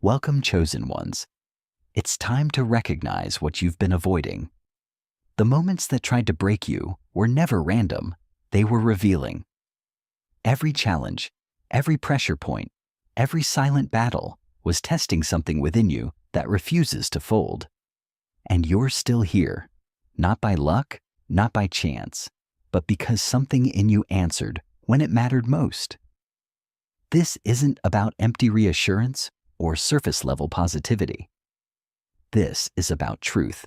Welcome, chosen ones. It's time to recognize what you've been avoiding. The moments that tried to break you were never random, they were revealing. Every challenge, every pressure point, every silent battle was testing something within you that refuses to fold. And you're still here, not by luck, not by chance, but because something in you answered when it mattered most. This isn't about empty reassurance or surface-level positivity. This is about truth.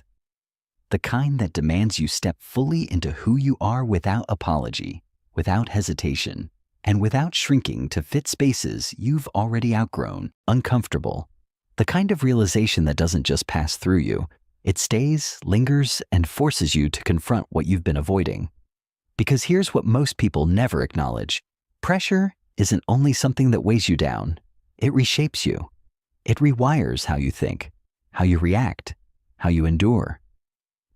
The kind that demands you step fully into who you are without apology, without hesitation, and without shrinking to fit spaces you've already outgrown, uncomfortable. The kind of realization that doesn't just pass through you, it stays, lingers, and forces you to confront what you've been avoiding. Because here's what most people never acknowledge. Pressure isn't only something that weighs you down, it reshapes you. It rewires how you think, how you react, how you endure.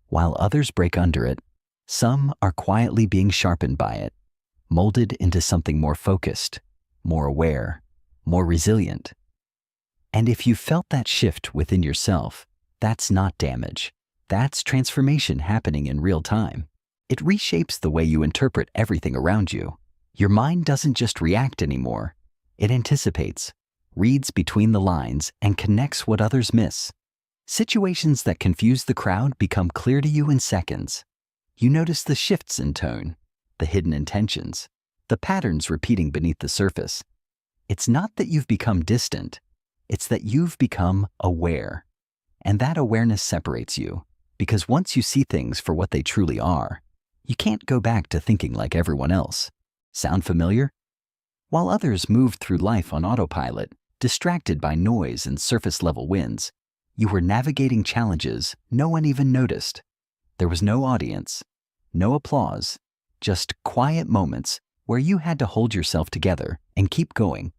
While others break under it, some are quietly being sharpened by it, molded into something more focused, more aware, more resilient. And if you felt that shift within yourself, that's not damage. That's transformation happening in real time. It reshapes the way you interpret everything around you. Your mind doesn't just react anymore. It anticipates, reads between the lines, and connects what others miss. Situations that confuse the crowd become clear to you in seconds. You notice the shifts in tone, the hidden intentions, the patterns repeating beneath the surface. It's not that you've become distant, it's that you've become aware. And that awareness separates you, because once you see things for what they truly are, you can't go back to thinking like everyone else. Sound familiar? While others moved through life on autopilot, distracted by noise and surface-level wins, you were navigating challenges no one even noticed. There was no audience, no applause, just quiet moments where you had to hold yourself together and keep going.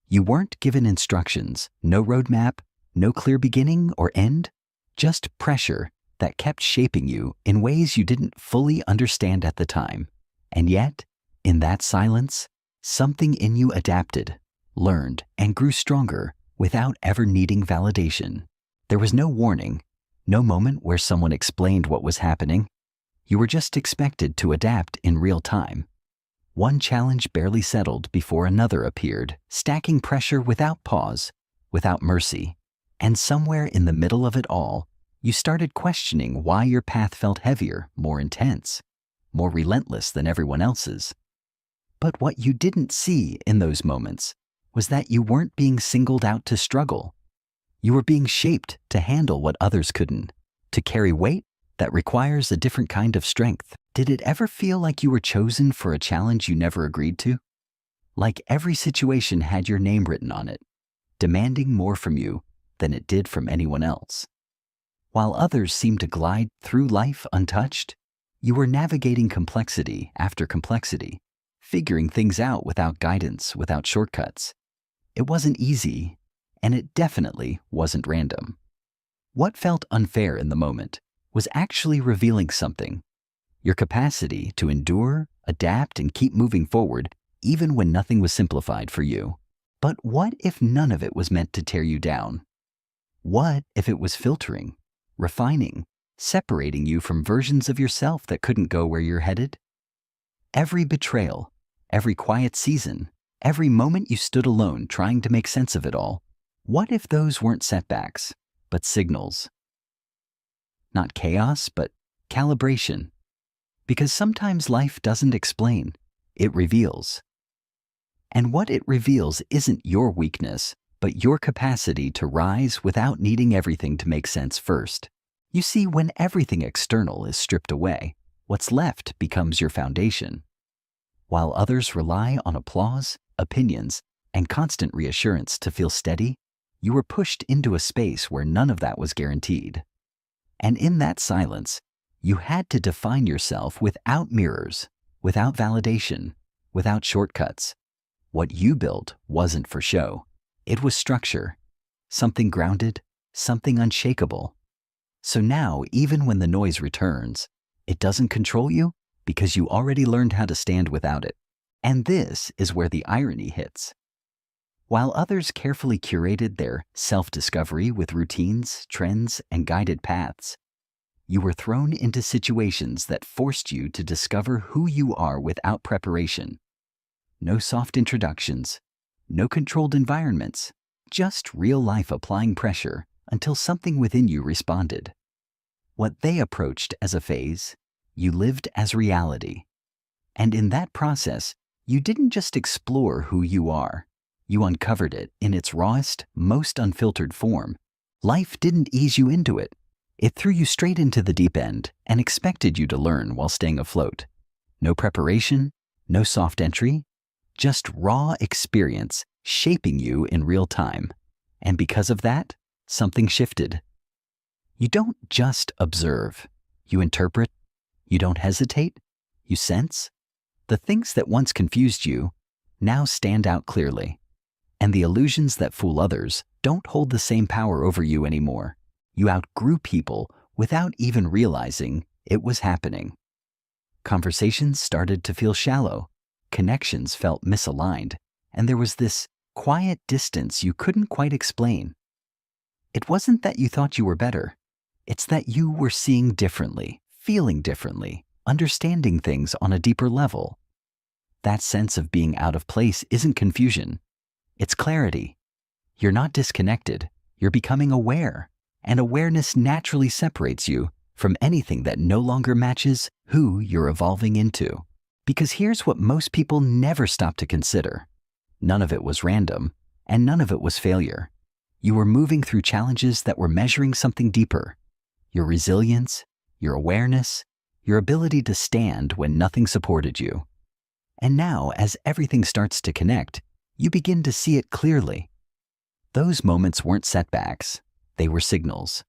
You weren't given instructions, no roadmap, no clear beginning or end, just pressure that kept shaping you in ways you didn't fully understand at the time. And yet, in that silence, something in you adapted, learned, and grew stronger without ever needing validation. There was no warning, no moment where someone explained what was happening. You were just expected to adapt in real time. One challenge barely settled before another appeared, stacking pressure without pause, without mercy. And somewhere in the middle of it all, you started questioning why your path felt heavier, more intense, more relentless than everyone else's. But what you didn't see in those moments was that you weren't being singled out to struggle. You were being shaped to handle what others couldn't, to carry weight that requires a different kind of strength. Did it ever feel like you were chosen for a challenge you never agreed to? Like every situation had your name written on it, demanding more from you than it did from anyone else. While others seemed to glide through life untouched, you were navigating complexity after complexity, figuring things out without guidance, without shortcuts. It wasn't easy, and it definitely wasn't random. What felt unfair in the moment was actually revealing something: your capacity to endure, adapt, and keep moving forward even when nothing was simplified for you. But what if none of it was meant to tear you down? What if it was filtering, refining, separating you from versions of yourself that couldn't go where you're headed? Every betrayal, every quiet season, every moment you stood alone trying to make sense of it all, what if those weren't setbacks, but signals? Not chaos, but calibration. Because sometimes life doesn't explain, it reveals. And what it reveals isn't your weakness, but your capacity to rise without needing everything to make sense first. You see, when everything external is stripped away, what's left becomes your foundation. While others rely on applause, opinions, and constant reassurance to feel steady, you were pushed into a space where none of that was guaranteed. And in that silence, you had to define yourself without mirrors, without validation, without shortcuts. What you built wasn't for show. It was structure, something grounded, something unshakable. So now, even when the noise returns, it doesn't control you because you already learned how to stand without it. And this is where the irony hits. While others carefully curated their self-discovery with routines, trends, and guided paths, you were thrown into situations that forced you to discover who you are without preparation. No soft introductions, no controlled environments, just real life applying pressure until something within you responded. What they approached as a phase, you lived as reality. And in that process, you didn't just explore who you are. You uncovered it in its rawest, most unfiltered form. Life didn't ease you into it. It threw you straight into the deep end and expected you to learn while staying afloat. No preparation, no soft entry, just raw experience shaping you in real time. And because of that, something shifted. You don't just observe. You interpret. You don't hesitate. You sense. The things that once confused you now stand out clearly. And the illusions that fool others don't hold the same power over you anymore. You outgrew people without even realizing it was happening. Conversations started to feel shallow. Connections felt misaligned. And there was this quiet distance you couldn't quite explain. It wasn't that you thought you were better. It's that you were seeing differently, feeling differently, understanding things on a deeper level. That sense of being out of place isn't confusion. It's clarity. You're not disconnected. You're becoming aware. And awareness naturally separates you from anything that no longer matches who you're evolving into. Because here's what most people never stop to consider. None of it was random, and none of it was failure. You were moving through challenges that were measuring something deeper. Your resilience, your awareness, your ability to stand when nothing supported you. And now, as everything starts to connect, you begin to see it clearly. Those moments weren't setbacks, they were signals.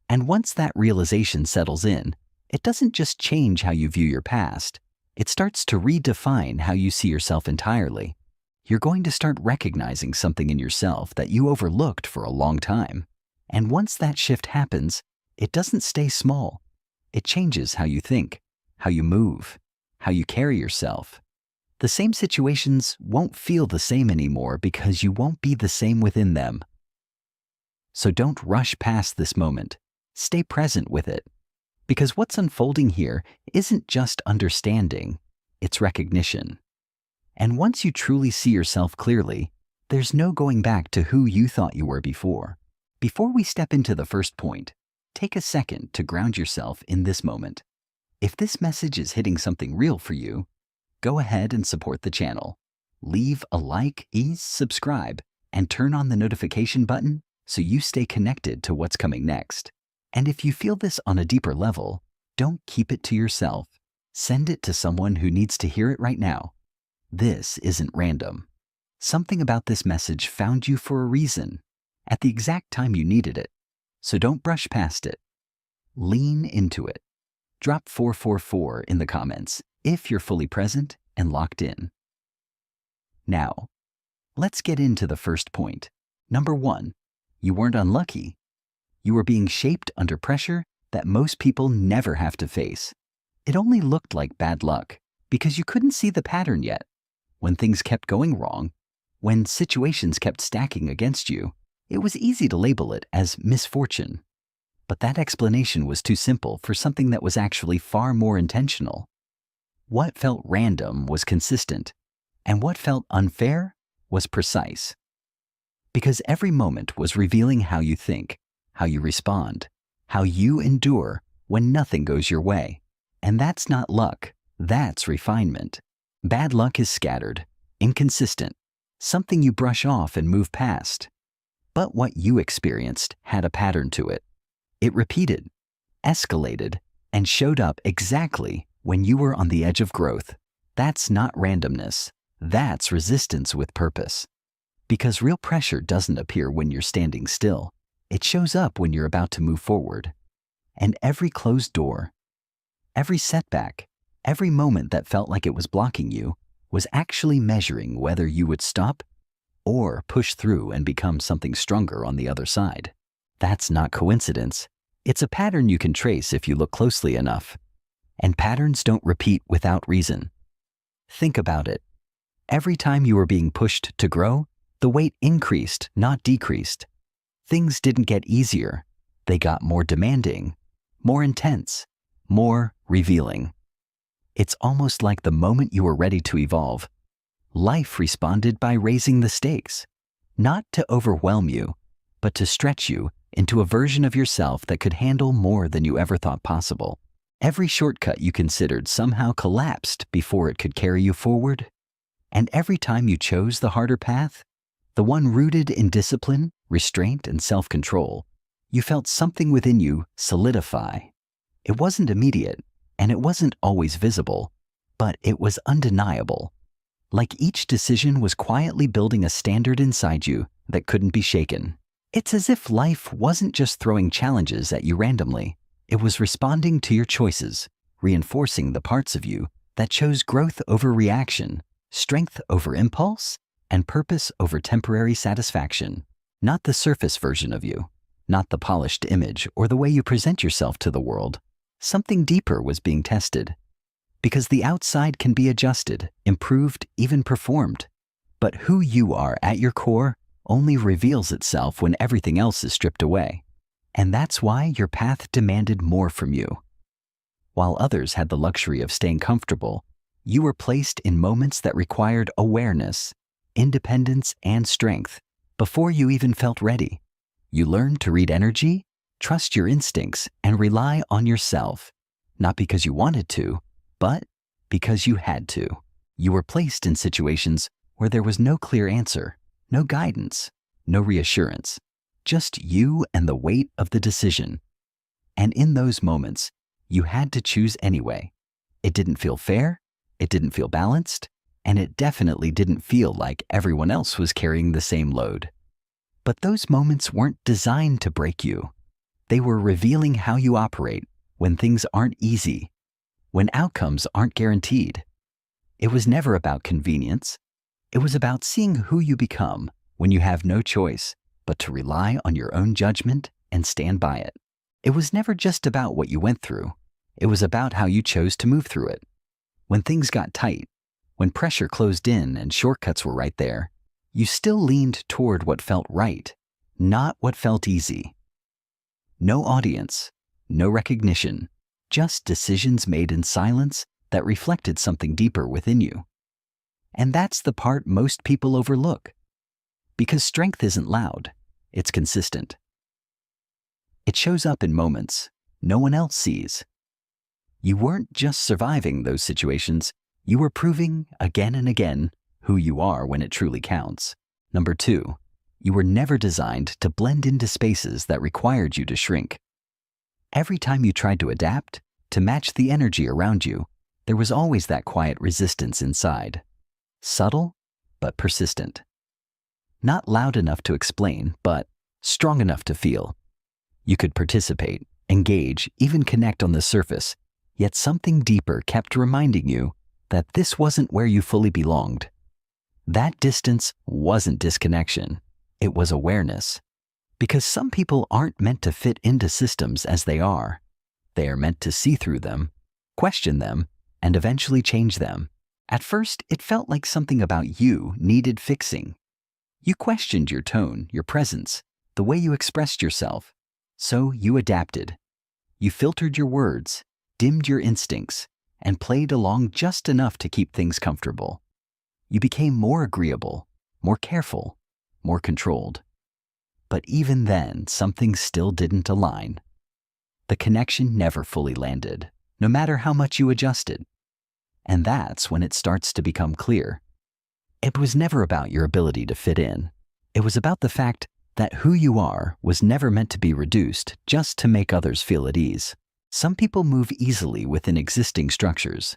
And once that realization settles in, it doesn't just change how you view your past, it starts to redefine how you see yourself entirely. You're going to start recognizing something in yourself that you overlooked for a long time. And once that shift happens, it doesn't stay small. It changes how you think, how you move, how you carry yourself. The same situations won't feel the same anymore because you won't be the same within them. So don't rush past this moment. Stay present with it. Because what's unfolding here isn't just understanding, it's recognition. And once you truly see yourself clearly, there's no going back to who you thought you were before. Before we step into the first point, take a second to ground yourself in this moment. If this message is hitting something real for you, go ahead and support the channel. Leave a like, subscribe, and turn on the notification button so you stay connected to what's coming next. And if you feel this on a deeper level, don't keep it to yourself. Send it to someone who needs to hear it right now. This isn't random. Something about this message found you for a reason, at the exact time you needed it. So don't brush past it. Lean into it. Drop 444 in the comments if you're fully present and locked in. Now, let's get into the first point. Number 1, you weren't unlucky. You were being shaped under pressure that most people never have to face. It only looked like bad luck because you couldn't see the pattern yet. When things kept going wrong, when situations kept stacking against you, it was easy to label it as misfortune. But that explanation was too simple for something that was actually far more intentional. What felt random was consistent, and what felt unfair was precise. Because every moment was revealing how you think, how you respond, how you endure when nothing goes your way. And that's not luck, that's refinement. Bad luck is scattered, inconsistent, something you brush off and move past. But what you experienced had a pattern to it. It repeated, escalated, and showed up exactly when you were on the edge of growth. That's not randomness, that's resistance with purpose. Because real pressure doesn't appear when you're standing still. It shows up when you're about to move forward. And every closed door, every setback, every moment that felt like it was blocking you was actually measuring whether you would stop or push through and become something stronger on the other side. That's not coincidence. It's a pattern you can trace if you look closely enough. And patterns don't repeat without reason. Think about it. Every time you were being pushed to grow, The weight increased, not decreased. Things didn't get easier. They got more demanding, more intense, more revealing. It's almost like the moment you were ready to evolve, life responded by raising the stakes, not to overwhelm you, but to stretch you into a version of yourself that could handle more than you ever thought possible. Every shortcut you considered somehow collapsed before it could carry you forward. And every time you chose the harder path, the one rooted in discipline, restraint, and self-control, you felt something within you solidify. It wasn't immediate, and it wasn't always visible, but it was undeniable. Like each decision was quietly building a standard inside you that couldn't be shaken. It's as if life wasn't just throwing challenges at you randomly. It was responding to your choices, reinforcing the parts of you that chose growth over reaction, strength over impulse, and purpose over temporary satisfaction. Not the surface version of you, not the polished image or the way you present yourself to the world. Something deeper was being tested. Because the outside can be adjusted, improved, even performed. But who you are at your core only reveals itself when everything else is stripped away. And that's why your path demanded more from you. While others had the luxury of staying comfortable, you were placed in moments that required awareness, independence, and strength before you even felt ready. You learned to read energy, trust your instincts, and rely on yourself, not because you wanted to, but because you had to. You were placed in situations where there was no clear answer, no guidance, no reassurance, just you and the weight of the decision. And in those moments, you had to choose anyway. It didn't feel fair, it didn't feel balanced, and it definitely didn't feel like everyone else was carrying the same load. But those moments weren't designed to break you. They were revealing how you operate when things aren't easy, when outcomes aren't guaranteed. It was never about convenience. It was about seeing who you become when you have no choice but to rely on your own judgment and stand by it. It was never just about what you went through. It was about how you chose to move through it. When things got tight, when pressure closed in and shortcuts were right there, you still leaned toward what felt right, not what felt easy. No audience, no recognition, just decisions made in silence that reflected something deeper within you. And that's the part most people overlook. Because strength isn't loud, it's consistent. It shows up in moments no one else sees. You weren't just surviving those situations, you were proving again and again who you are when it truly counts. Number 2, you were never designed to blend into spaces that required you to shrink. Every time you tried to adapt, to match the energy around you, there was always that quiet resistance inside. Subtle, but persistent. Not loud enough to explain, but strong enough to feel. You could participate, engage, even connect on the surface, yet something deeper kept reminding you that this wasn't where you fully belonged. That distance wasn't disconnection, it was awareness. Because some people aren't meant to fit into systems as they are. They are meant to see through them, question them, and eventually change them. At first, it felt like something about you needed fixing. You questioned your tone, your presence, the way you expressed yourself. So you adapted. You filtered your words, dimmed your instincts, and played along just enough to keep things comfortable. You became more agreeable, more careful, more controlled. But even then, something still didn't align. The connection never fully landed, no matter how much you adjusted. And that's when it starts to become clear. It was never about your ability to fit in. It was about the fact that who you are was never meant to be reduced just to make others feel at ease. Some people move easily within existing structures.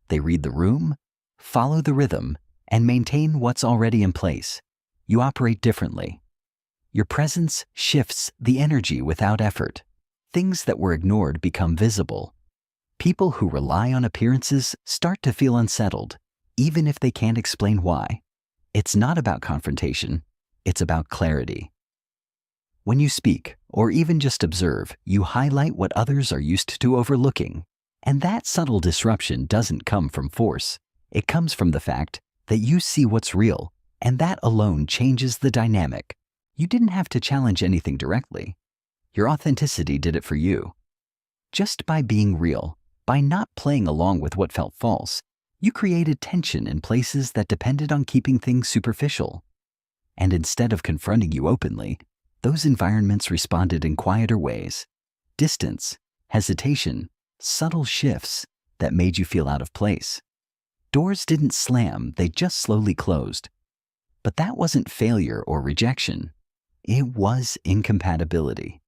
They read the room, follow the rhythm, and maintain what's already in place. You operate differently. Your presence shifts the energy without effort. Things that were ignored become visible. People who rely on appearances start to feel unsettled, even if they can't explain why. It's not about confrontation, it's about clarity. When you speak, or even just observe, you highlight what others are used to overlooking. And that subtle disruption doesn't come from force. It comes from the fact that you see what's real, And that alone changes the dynamic. You didn't have to challenge anything directly. Your authenticity did it for you. Just by being real, by not playing along with what felt false, you created tension in places that depended on keeping things superficial. And instead of confronting you openly, those environments responded in quieter ways. Distance, hesitation, subtle shifts that made you feel out of place. Doors didn't slam, they just slowly closed. But that wasn't failure or rejection. It was incompatibility.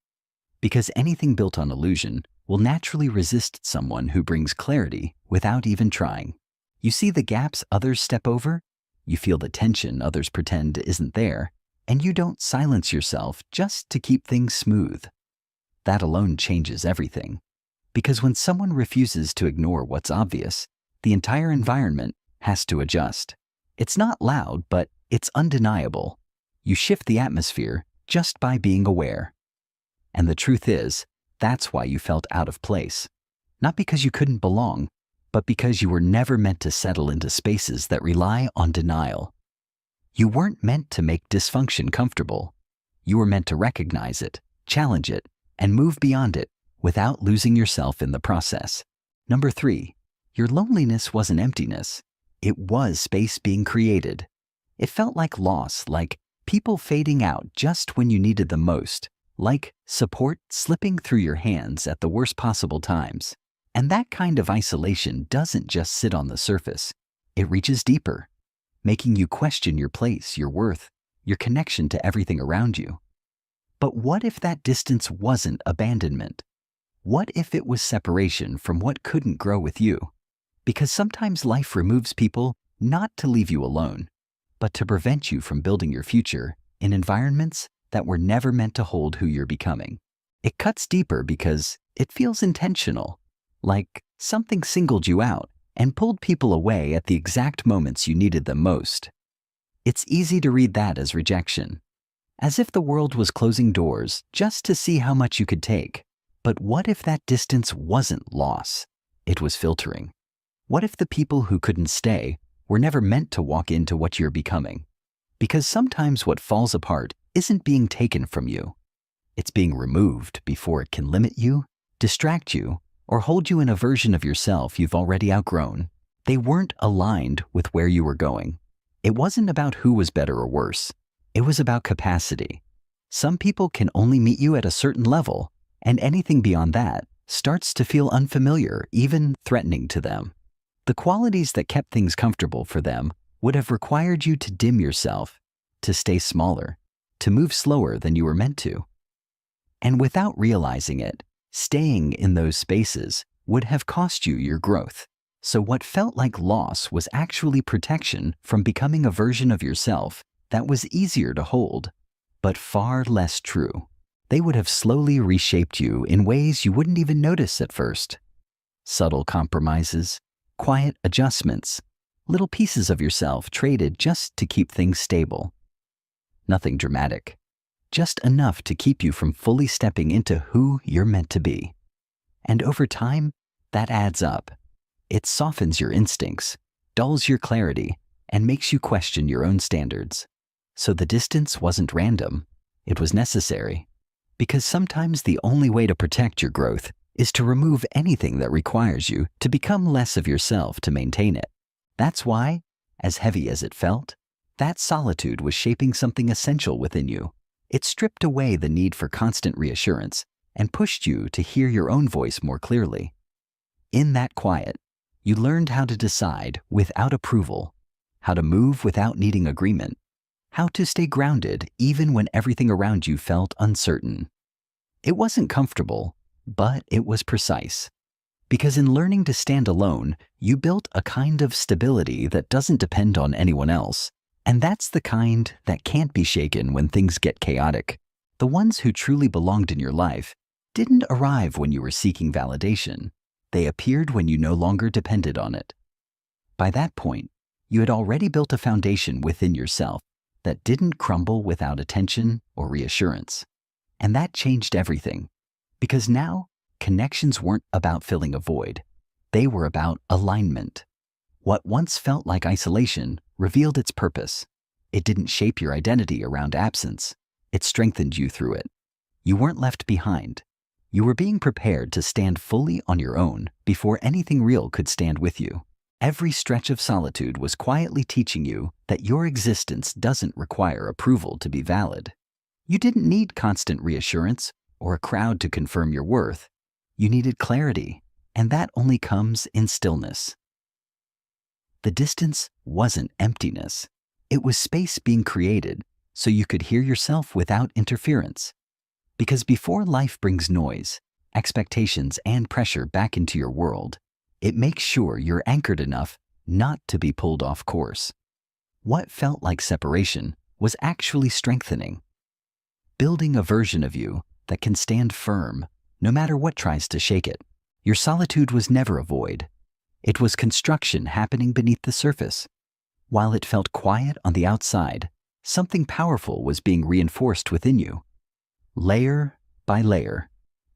Because anything built on illusion will naturally resist someone who brings clarity without even trying. You see the gaps others step over, you feel the tension others pretend isn't there, and you don't silence yourself just to keep things smooth. That alone changes everything. Because when someone refuses to ignore what's obvious, the entire environment has to adjust. It's not loud, but it's undeniable. You shift the atmosphere just by being aware. And the truth is, that's why you felt out of place. Not because you couldn't belong, but because you were never meant to settle into spaces that rely on denial. You weren't meant to make dysfunction comfortable. You were meant to recognize it, challenge it, and move beyond it without losing yourself in the process. Number 3, your loneliness wasn't emptiness. It was space being created. It felt like loss, like people fading out just when you needed them most, like support slipping through your hands at the worst possible times. And that kind of isolation doesn't just sit on the surface. It reaches deeper, making you question your place, your worth, your connection to everything around you. But what if that distance wasn't abandonment? What if it was separation from what couldn't grow with you? Because sometimes life removes people not to leave you alone, but to prevent you from building your future in environments that were never meant to hold who you're becoming. It cuts deeper because it feels intentional, like something singled you out and pulled people away at the exact moments you needed them most. It's easy to read that as rejection, as if the world was closing doors just to see how much you could take. But what if that distance wasn't loss? It was filtering. What if the people who couldn't stay were never meant to walk into what you're becoming? Because sometimes what falls apart isn't being taken from you. It's being removed before it can limit you, distract you, or hold you in a version of yourself you've already outgrown. They weren't aligned with where you were going. It wasn't about who was better or worse. It was about capacity. Some people can only meet you at a certain level, and anything beyond that starts to feel unfamiliar, even threatening to them. The qualities that kept things comfortable for them would have required you to dim yourself, to stay smaller, to move slower than you were meant to. And without realizing it, staying in those spaces would have cost you your growth. So what felt like loss was actually protection from becoming a version of yourself that was easier to hold, but far less true. They would have slowly reshaped you in ways you wouldn't even notice at first. Subtle compromises, quiet adjustments, little pieces of yourself traded just to keep things stable. Nothing dramatic, just enough to keep you from fully stepping into who you're meant to be. And over time, that adds up. It softens your instincts, dulls your clarity, and makes you question your own standards. So the distance wasn't random, it was necessary. Because sometimes the only way to protect your growth is to remove anything that requires you to become less of yourself to maintain it. That's why, as heavy as it felt, that solitude was shaping something essential within you. It stripped away the need for constant reassurance and pushed you to hear your own voice more clearly. In that quiet, you learned how to decide without approval, how to move without needing agreement, how to stay grounded even when everything around you felt uncertain. It wasn't comfortable, but it was precise. Because in learning to stand alone, you built a kind of stability that doesn't depend on anyone else. And that's the kind that can't be shaken when things get chaotic. The ones who truly belonged in your life didn't arrive when you were seeking validation. They appeared when you no longer depended on it. By that point, you had already built a foundation within yourself that didn't crumble without attention or reassurance. And that changed everything. Because now, connections weren't about filling a void. They were about alignment. What once felt like isolation revealed its purpose. It didn't shape your identity around absence. It strengthened you through it. You weren't left behind. You were being prepared to stand fully on your own before anything real could stand with you. Every stretch of solitude was quietly teaching you that your existence doesn't require approval to be valid. You didn't need constant reassurance or a crowd to confirm your worth. You needed clarity, and that only comes in stillness. The distance wasn't emptiness. It was space being created so you could hear yourself without interference. Because before life brings noise, expectations, and pressure back into your world, it makes sure you're anchored enough not to be pulled off course. What felt like separation was actually strengthening, building a version of you that can stand firm no matter what tries to shake it. Your solitude was never a void. It was construction happening beneath the surface. While it felt quiet on the outside, something powerful was being reinforced within you. Layer by layer,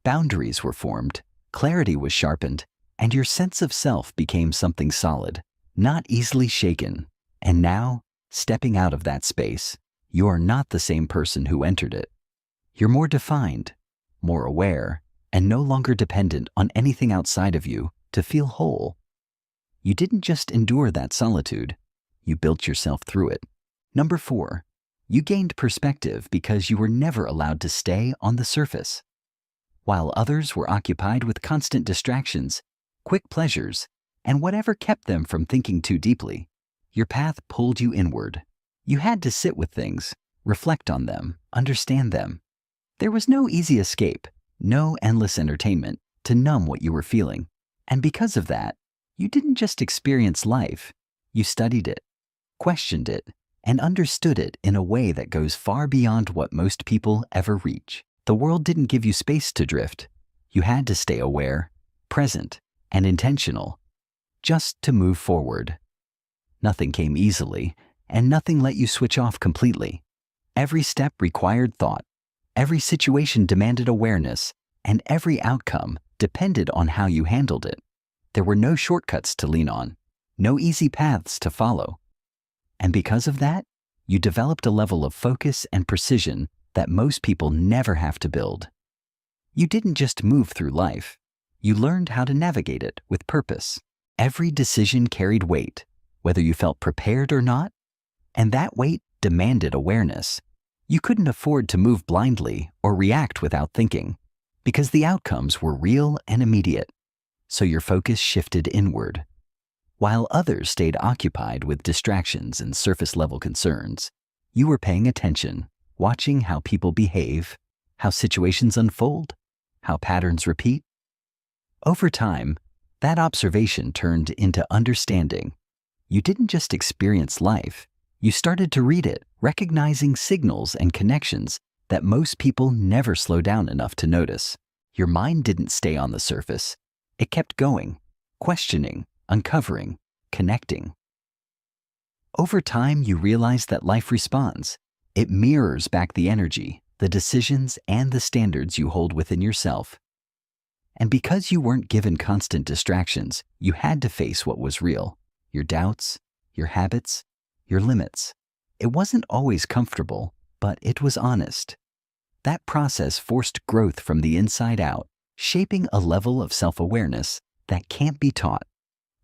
boundaries were formed, clarity was sharpened, and your sense of self became something solid, not easily shaken. And now, stepping out of that space, you are not the same person who entered it. You're more defined, more aware, and no longer dependent on anything outside of you to feel whole. You didn't just endure that solitude, you built yourself through it. Number 4, you gained perspective because you were never allowed to stay on the surface. While others were occupied with constant distractions, quick pleasures, and whatever kept them from thinking too deeply, your path pulled you inward. You had to sit with things, reflect on them, understand them. There was no easy escape, no endless entertainment to numb what you were feeling. And because of that, you didn't just experience life, you studied it, questioned it, and understood it in a way that goes far beyond what most people ever reach. The world didn't give you space to drift. You had to stay aware, present, and intentional, just to move forward. Nothing came easily, and nothing let you switch off completely. Every step required thought. Every situation demanded awareness, and every outcome depended on how you handled it. There were no shortcuts to lean on, no easy paths to follow. And because of that, you developed a level of focus and precision that most people never have to build. You didn't just move through life. You learned how to navigate it with purpose. Every decision carried weight, whether you felt prepared or not, and that weight demanded awareness. You couldn't afford to move blindly or react without thinking, because the outcomes were real and immediate. So your focus shifted inward. While others stayed occupied with distractions and surface-level concerns, you were paying attention, watching how people behave, how situations unfold, how patterns repeat. Over time, that observation turned into understanding. You didn't just experience life, you started to read it, recognizing signals and connections that most people never slow down enough to notice. Your mind didn't stay on the surface. It kept going, questioning, uncovering, connecting. Over time, you realize that life responds. It mirrors back the energy, the decisions, and the standards you hold within yourself. And because you weren't given constant distractions, you had to face what was real, your doubts, your habits, your limits. It wasn't always comfortable, but it was honest. That process forced growth from the inside out, shaping a level of self-awareness that can't be taught,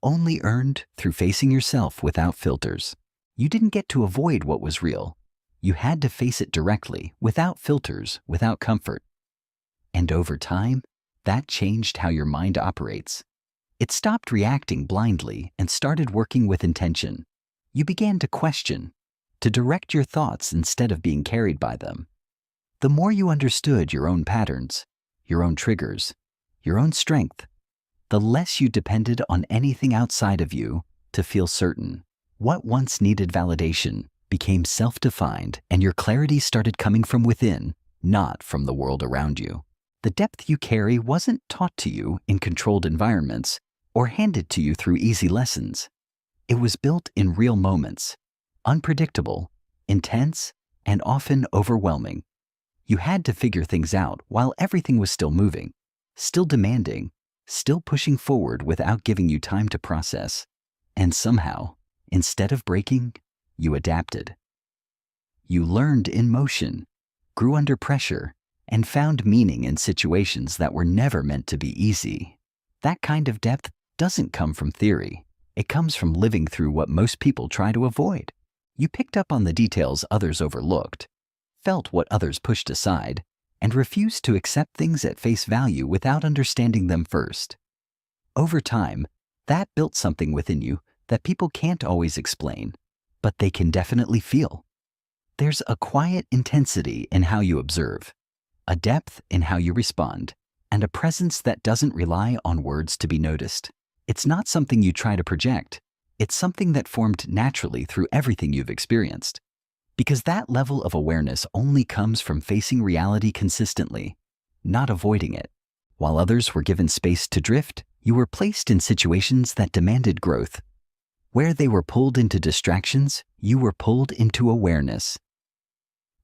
only earned through facing yourself without filters. You didn't get to avoid what was real. You had to face it directly, without filters, without comfort. And over time, that changed how your mind operates. It stopped reacting blindly and started working with intention. You began to question, to direct your thoughts instead of being carried by them. The more you understood your own patterns, your own triggers, your own strength, the less you depended on anything outside of you to feel certain. What once needed validation became self-defined, and your clarity started coming from within, not from the world around you. The depth you carry wasn't taught to you in controlled environments or handed to you through easy lessons. It was built in real moments, unpredictable, intense, and often overwhelming. You had to figure things out while everything was still moving, still demanding, still pushing forward without giving you time to process. And somehow, instead of breaking, you adapted. You learned in motion, grew under pressure, and found meaning in situations that were never meant to be easy. That kind of depth doesn't come from theory. It comes from living through what most people try to avoid. You picked up on the details others overlooked, felt what others pushed aside, and refused to accept things at face value without understanding them first. Over time, that built something within you that people can't always explain, but they can definitely feel. There's a quiet intensity in how you observe, a depth in how you respond, and a presence that doesn't rely on words to be noticed. It's not something you try to project. It's something that formed naturally through everything you've experienced. Because that level of awareness only comes from facing reality consistently, not avoiding it. While others were given space to drift, you were placed in situations that demanded growth. Where they were pulled into distractions, you were pulled into awareness.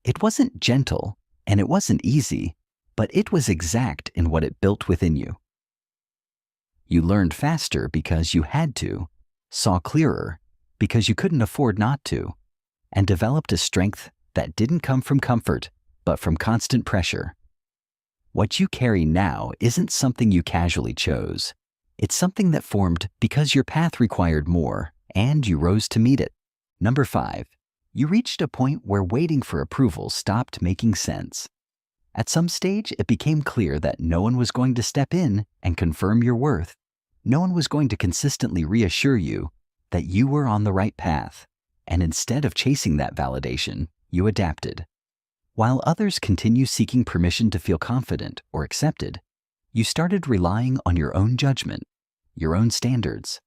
It wasn't gentle, and it wasn't easy, but it was exact in what it built within you. You learned faster because you had to, saw clearer because you couldn't afford not to, and developed a strength that didn't come from comfort, but from constant pressure. What you carry now isn't something you casually chose. It's something that formed because your path required more, and you rose to meet it. Number 5, you reached a point where waiting for approval stopped making sense. At some stage, it became clear that no one was going to step in and confirm your worth. No one was going to consistently reassure you that you were on the right path. And instead of chasing that validation, you adapted. While others continue seeking permission to feel confident or accepted, you started relying on your own judgment, your own standards.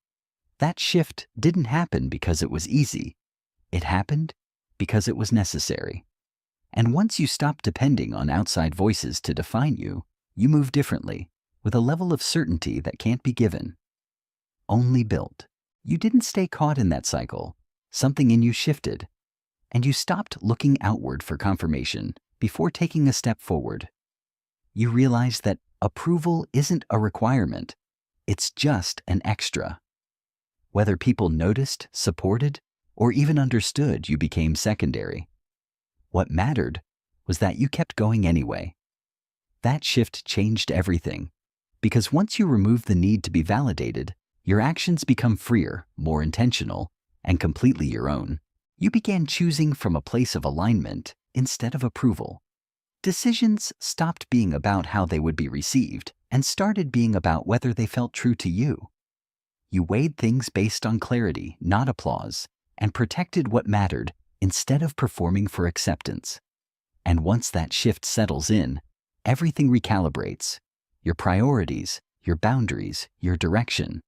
That shift didn't happen because it was easy. It happened because it was necessary. And once you stopped depending on outside voices to define you, you moved differently, with a level of certainty that can't be given, only built. You didn't stay caught in that cycle. Something in you shifted, and you stopped looking outward for confirmation before taking a step forward. You realized that approval isn't a requirement, it's just an extra. Whether people noticed, supported, or even understood you became secondary. What mattered was that you kept going anyway. That shift changed everything, because once you remove the need to be validated, your actions become freer, more intentional, and completely your own. You began choosing from a place of alignment instead of approval. Decisions stopped being about how they would be received and started being about whether they felt true to you. You weighed things based on clarity, not applause, and protected what mattered instead of performing for acceptance. And once that shift settles in, everything recalibrates. Your priorities, your boundaries, your direction.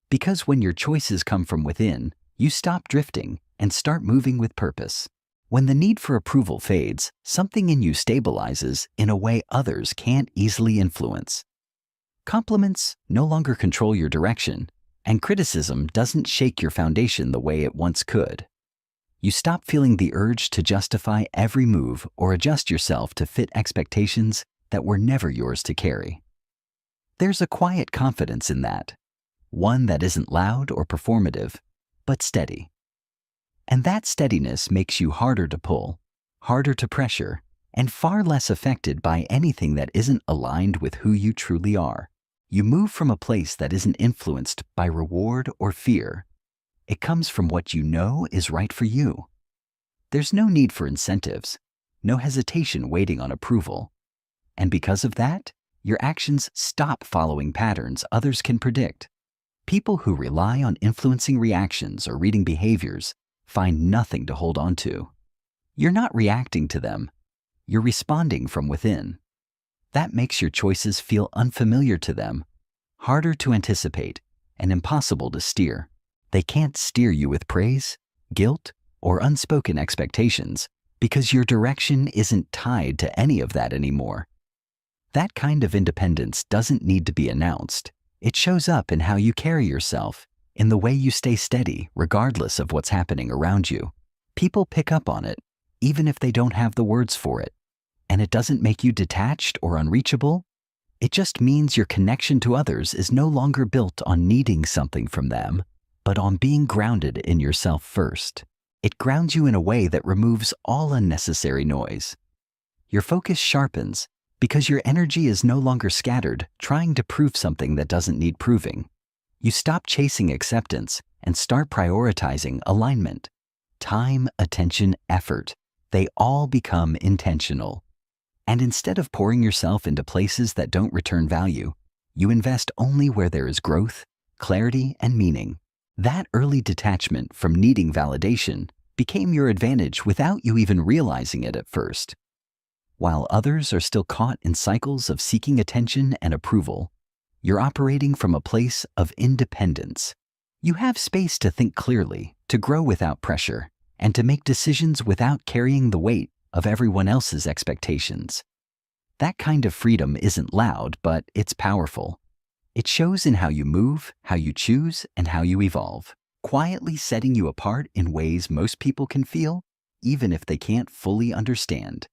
Because when your choices come from within, you stop drifting and start moving with purpose. When the need for approval fades, something in you stabilizes in a way others can't easily influence. Compliments no longer control your direction, and criticism doesn't shake your foundation the way it once could. You stop feeling the urge to justify every move or adjust yourself to fit expectations that were never yours to carry. There's a quiet confidence in that, one that isn't loud or performative, but steady. And that steadiness makes you harder to pull, harder to pressure, and far less affected by anything that isn't aligned with who you truly are. You move from a place that isn't influenced by reward or fear. It comes from what you know is right for you. There's no need for incentives, no hesitation waiting on approval. And because of that, your actions stop following patterns others can predict. People who rely on influencing reactions or reading behaviors find nothing to hold on to. You're not reacting to them. You're responding from within. That makes your choices feel unfamiliar to them, harder to anticipate, and impossible to steer. They can't steer you with praise, guilt, or unspoken expectations because your direction isn't tied to any of that anymore. That kind of independence doesn't need to be announced. It shows up in how you carry yourself, in the way you stay steady regardless of what's happening around you. People pick up on it, even if they don't have the words for it. And it doesn't make you detached or unreachable. It just means your connection to others is no longer built on needing something from them, but on being grounded in yourself first. It grounds you in a way that removes all unnecessary noise. Your focus sharpens because your energy is no longer scattered trying to prove something that doesn't need proving. You stop chasing acceptance and start prioritizing alignment. Time, attention, effort, they all become intentional. And instead of pouring yourself into places that don't return value, you invest only where there is growth, clarity, and meaning. That early detachment from needing validation became your advantage without you even realizing it at first. While others are still caught in cycles of seeking attention and approval, you're operating from a place of independence. You have space to think clearly, to grow without pressure, and to make decisions without carrying the weight of everyone else's expectations. That kind of freedom isn't loud, but it's powerful. It shows in how you move, how you choose, and how you evolve, quietly setting you apart in ways most people can feel, even if they can't fully understand.